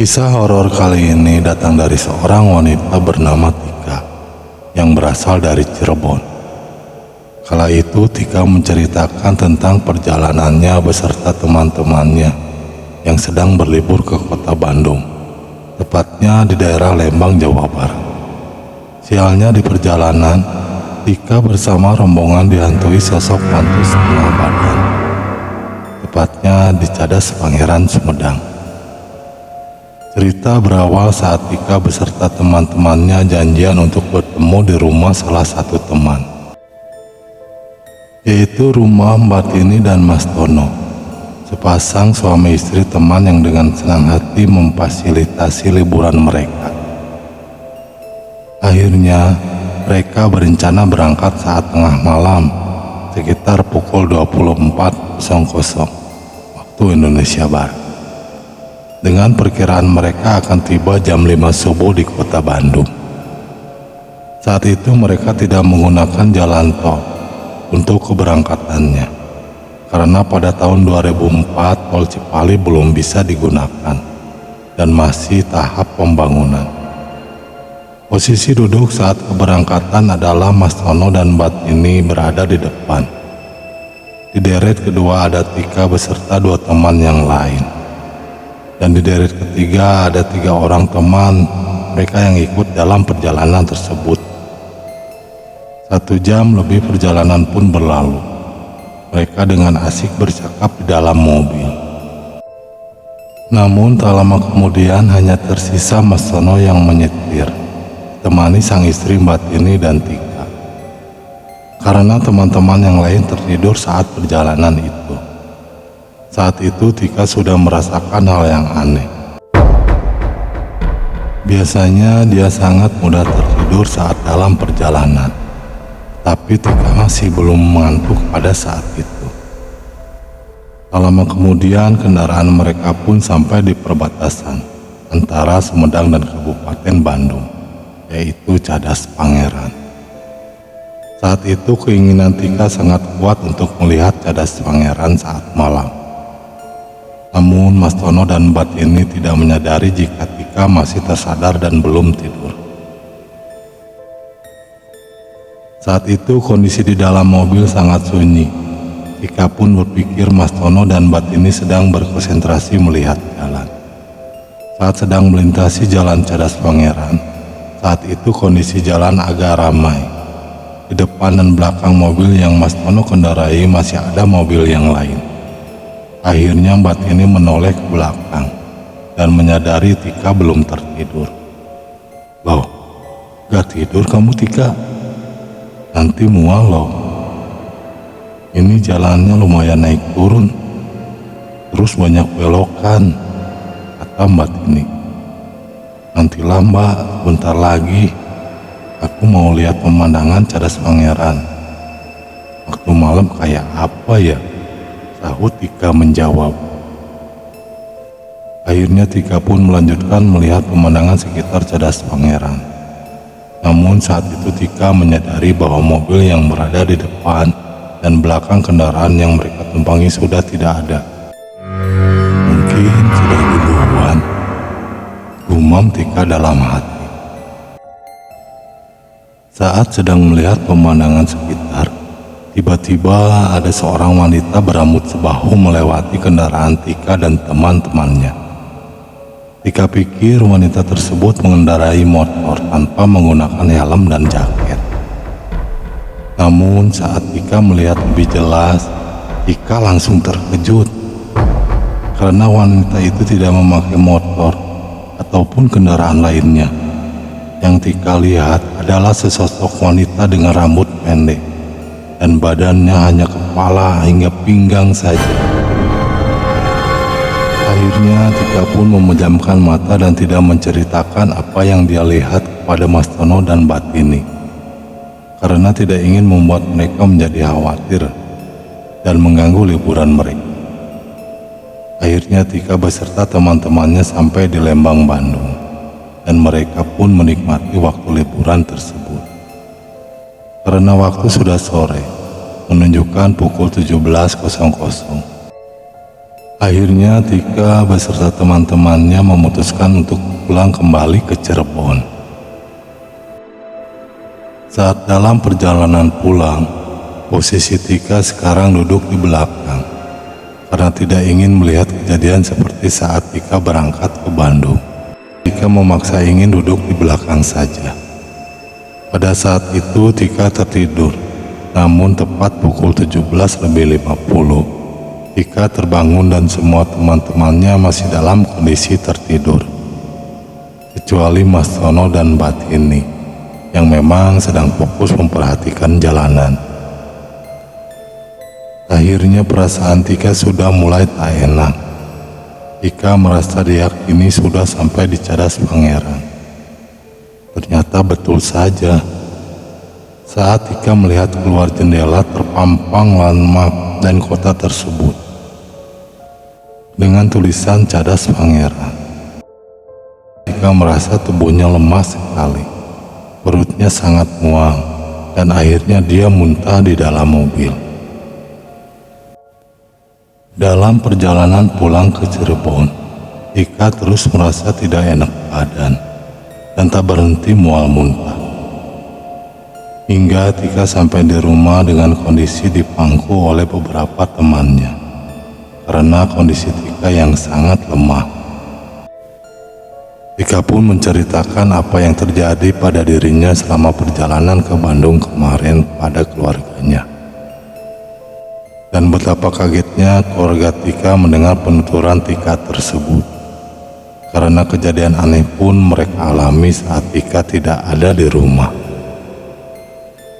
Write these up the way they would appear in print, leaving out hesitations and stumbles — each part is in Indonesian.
Kisah horor kali ini datang dari seorang wanita bernama Tika yang berasal dari Cirebon. Kala itu Tika menceritakan tentang perjalanannya beserta teman-temannya yang sedang berlibur ke kota Bandung, tepatnya di daerah Lembang, Jawa Barat. Sialnya di perjalanan, Tika bersama rombongan dihantui sosok mantu setengah badan, tepatnya di Cadas Pangeran, Sumedang. Cerita berawal saat Tika beserta teman-temannya janjian untuk bertemu di rumah salah satu teman, yaitu rumah Mbak Tini dan Mas Tono, sepasang suami istri teman yang dengan senang hati memfasilitasi liburan mereka. Akhirnya mereka berencana berangkat saat tengah malam, sekitar pukul 24.00 waktu Indonesia Barat. Dengan perkiraan mereka akan tiba jam 5 subuh di kota Bandung. Saat itu mereka tidak menggunakan jalan tol untuk keberangkatannya, karena pada tahun 2004 tol Cipali belum bisa digunakan dan masih tahap pembangunan. Posisi duduk saat keberangkatan adalah Mas Tono dan Mbak Tini berada di depan. Di deret kedua ada Tika beserta dua teman yang lain. Dan di deret ketiga ada 3 orang teman mereka yang ikut dalam perjalanan tersebut. 1 jam lebih perjalanan pun berlalu. Mereka dengan asik bercakap di dalam mobil. Namun tak lama kemudian hanya tersisa Mas Tono yang menyetir, temani sang istri Mbak Tini dan Tika. Karena teman-teman yang lain tertidur saat perjalanan itu. Saat itu Tika sudah merasakan hal yang aneh. Biasanya dia sangat mudah tertidur saat dalam perjalanan, tapi Tika masih belum mengantuk pada saat itu. Tak lama kemudian kendaraan mereka pun sampai di perbatasan antara Sumedang dan Kabupaten Bandung, yaitu Cadas Pangeran. Saat itu keinginan Tika sangat kuat untuk melihat Cadas Pangeran saat malam. Namun Mas Tono dan Mbak Tini tidak menyadari jika Tika masih tersadar dan belum tidur. Saat itu kondisi di dalam mobil sangat sunyi. Tika pun berpikir Mas Tono dan Mbak Tini sedang berkonsentrasi melihat jalan. Saat sedang melintasi jalan Cadas Pangeran, saat itu kondisi jalan agak ramai. Di depan dan belakang mobil yang Mas Tono kendarai masih ada mobil yang lain. Akhirnya Mbak Tini menoleh ke belakang dan menyadari Tika belum tertidur. Loh, gak tidur kamu Tika? Nanti mual loh. Ini jalannya lumayan naik turun, terus banyak belokan, kata Mbak Tini. Nantilah Mbak, bentar lagi. Aku mau lihat pemandangan Cadas Pangeran. Waktu malam kayak apa ya? Sahut Tika menjawab. Akhirnya Tika pun melanjutkan melihat pemandangan sekitar Cadas Pangeran. Namun saat itu Tika menyadari bahwa mobil yang berada di depan dan belakang kendaraan yang mereka tumpangi sudah tidak ada. Mungkin sudah duluan, gumam Tika dalam hati. Saat sedang melihat pemandangan sekitar, tiba-tiba ada seorang wanita berambut sebahu melewati kendaraan Tika dan teman-temannya. Tika pikir wanita tersebut mengendarai motor tanpa menggunakan helm dan jaket. Namun saat Tika melihat lebih jelas, Tika langsung terkejut. Karena wanita itu tidak memakai motor ataupun kendaraan lainnya. Yang Tika lihat adalah sesosok wanita dengan rambut pendek dan badannya hanya kepala hingga pinggang saja. Akhirnya Tika pun memejamkan mata dan tidak menceritakan apa yang dia lihat kepada Mas Tono dan Mbak Tini, karena tidak ingin membuat mereka menjadi khawatir dan mengganggu liburan mereka. Akhirnya Tika beserta teman-temannya sampai di Lembang, Bandung, dan mereka pun menikmati waktu liburan tersebut. Karena waktu sudah sore, menunjukkan pukul 17.00. Akhirnya Tika beserta teman-temannya memutuskan untuk pulang kembali ke Cirebon. Saat dalam perjalanan pulang, posisi Tika sekarang duduk di belakang karena tidak ingin melihat kejadian seperti saat Tika berangkat ke Bandung. Tika memaksa ingin duduk di belakang saja. Pada saat itu Tika tertidur, namun tepat pukul 17.50 Tika terbangun dan semua teman-temannya masih dalam kondisi tertidur, kecuali Mas Tono dan Mbak Tini yang memang sedang fokus memperhatikan jalanan. Akhirnya perasaan Tika sudah mulai tak enak. Tika merasa diyakini sudah sampai di Cadas Pangeran. Ternyata betul saja. Saat Tika melihat keluar jendela terpampang landmark dan kota tersebut dengan tulisan Cadas Pangeran. Tika merasa tubuhnya lemas sekali, perutnya sangat mual, dan akhirnya dia muntah di dalam mobil. Dalam perjalanan pulang ke Cirebon, Tika terus merasa tidak enak badan dan tak berhenti mual muntah. Hingga Tika sampai di rumah dengan kondisi dipangku oleh beberapa temannya karena kondisi Tika yang sangat lemah. Tika pun menceritakan apa yang terjadi pada dirinya selama perjalanan ke Bandung kemarin pada keluarganya. Dan betapa kagetnya keluarga Tika mendengar penuturan Tika tersebut, karena kejadian aneh pun mereka alami saat Tika tidak ada di rumah.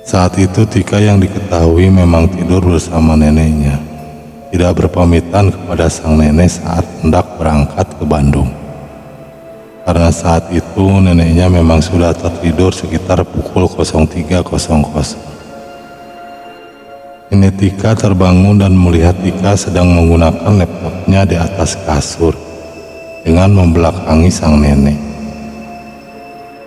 Saat itu Tika yang diketahui memang tidur bersama neneknya, tidak berpamitan kepada sang nenek saat hendak berangkat ke Bandung. Karena saat itu neneknya memang sudah tertidur sekitar pukul 03.00. Nenek Tika terbangun dan melihat Tika sedang menggunakan laptopnya di atas kasur dengan membelakangi sang nenek.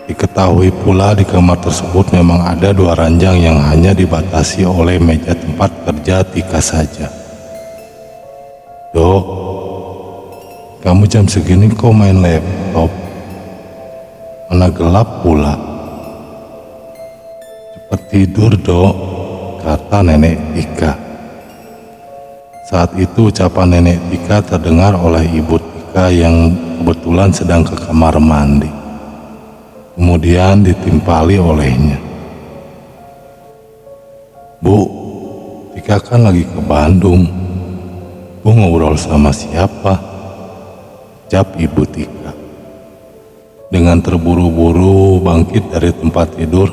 Diketahui pula di kamar tersebut memang ada 2 ranjang yang hanya dibatasi oleh meja tempat kerja Tika saja. "Dok, kamu jam segini kok main laptop? Mana gelap pula. Cepat tidur, Dok," kata nenek Tika. Saat itu ucapan nenek Tika terdengar oleh ibu Tika yang kebetulan sedang ke kamar mandi. Kemudian ditimpali olehnya. "Bu, Tika kan lagi ke Bandung. Bu ngobrol sama siapa?" jawab ibu Tika. Dengan terburu-buru bangkit dari tempat tidur,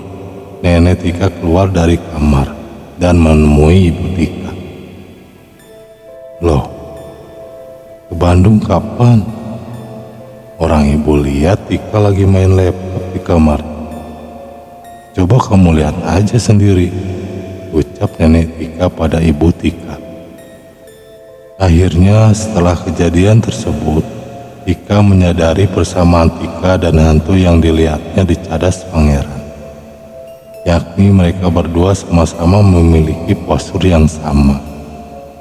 nenek Tika keluar dari kamar dan menemui ibu Tika. "Loh, ke Bandung kapan? Orang ibu lihat Tika lagi main laptop di kamar. Coba kamu lihat aja sendiri," ucap nenek Tika pada ibu Tika. Akhirnya setelah kejadian tersebut, Tika menyadari persamaan Tika dan hantu yang dilihatnya di Cadas Pangeran, yakni mereka berdua sama-sama memiliki postur yang sama,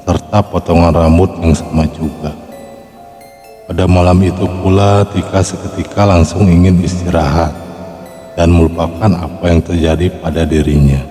serta potongan rambut yang sama juga. Pada malam itu pula Tika seketika langsung ingin istirahat dan melupakan apa yang terjadi pada dirinya.